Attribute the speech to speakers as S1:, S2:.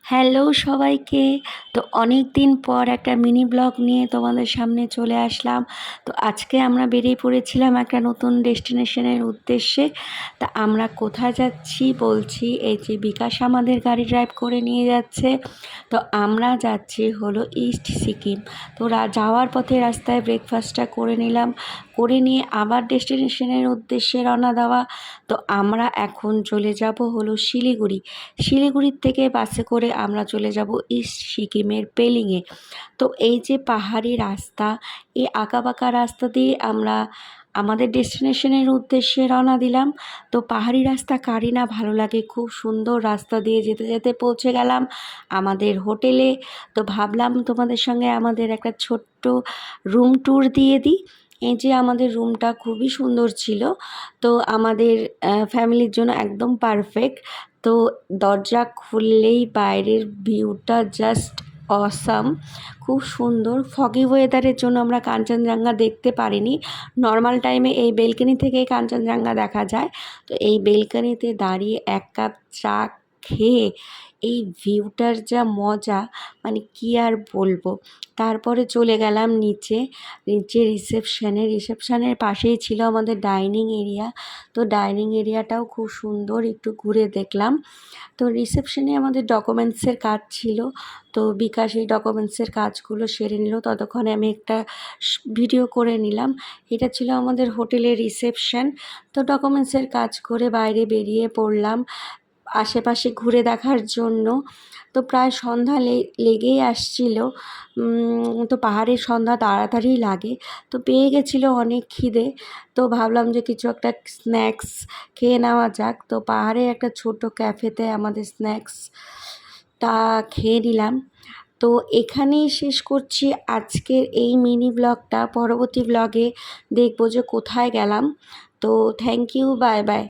S1: Hello সবাইকে। তো অনেক দিন পর একটা মিনি ব্লগ নিয়ে তোমাদের সামনে চলে আসলাম। তো আজকে আমরা বেরিয়ে পড়েছিলাম একটা নতুন ডেস্টিনেশনের উদ্দেশ্যে। তা আমরা কোথায় যাচ্ছি বলছি, এই যে বিকাশ আমাদের গাড়ি ড্রাইভ করে নিয়ে যাচ্ছে। তো আমরা যাচ্ছি হলো ইস্ট সিকিম। তো যাওয়ার পথে রাস্তায় ব্রেকফাস্টটা করে নিলাম, করে নিয়ে আবার ডেস্টিনেশনের উদ্দেশ্যে রওনা দেওয়া। তো আমরা এখন চলে যাব হলো শিলিগুড়ি। শিলিগুড়ির থেকে বাসে করে আমরা চলে যাব ইস্ট সিকিমের পেলিংয়ে। তো এই যে পাহাড়ি রাস্তা, এই আঁকাবাঁকা রাস্তা দিয়ে আমরা আমাদের ডেস্টিনেশনের উদ্দেশ্যে রওনা দিলাম। তো পাহাড়ি রাস্তা কারই না ভালো লাগে, খুব সুন্দর রাস্তা দিয়ে যেতে যেতে পৌঁছে গেলাম আমাদের হোটেলে। তো ভাবলাম তোমাদের সঙ্গে আমাদের একটা ছোট্ট রুম ট্যুর দিয়ে দিই। এই যে আমাদের রুমটা খুবই সুন্দর ছিল, তো আমাদের ফ্যামিলির জন্য একদম পারফেক্ট। তো দরজা খুললেই বাইরের ভিউটা জাস্ট অসাম, খুব সুন্দর। ফগি ওয়েদারের জন্য আমরা কাঞ্চনজঙ্ঘা দেখতে পারিনি। নর্মাল টাইমে এই বেলকনি থেকেই কাঞ্চনজঙ্ঘা দেখা যায়। তো এই বেলকনিতে দাঁড়িয়ে এক কাপ চা খেয়ে এই ভিউটার যা মজা, মানে কি আর বলবো। তারপরে চলে গেলাম নিচে। রিসেপশনের পাশেই ছিল আমাদের ডাইনিং এরিয়া। তো ডাইনিং এরিয়াটাও খুব সুন্দর, একটু ঘুরে দেখলাম। তো রিসেপশনে আমাদের ডকুমেন্টসের কাজ ছিল, তো বিকাশ এই ডকুমেন্টসের কাজগুলো সেরে নিল, ততক্ষণে আমি একটা ভিডিও করে নিলাম। এটা ছিল আমাদের হোটেলের রিসেপশন। তো ডকুমেন্টসের কাজ করে বাইরে বেরিয়ে পড়লাম আশেপাশে ঘুরে দেখার জন্য। তো প্রায় সন্ধ্যা লেগেই আসছিল। তো পাহাড়ের সন্ধ্যা তাড়াতাড়ি লাগে। তো পেয়ে গেছিলো অনেক খিদে। তো ভাবলাম যে কিছু একটা স্ন্যাক্স খেয়ে নেওয়া যাক। তো পাহাড়ে একটা ছোট ক্যাফেতে আমাদের স্ন্যাক্সটা খেয়ে নিলাম। তো এখানেই শেষ করছি আজকের এই মিনি ব্লগটা। পরবর্তী ব্লগে দেখবো যে কোথায় গেলাম। তো থ্যাংক ইউ, বাই বাই।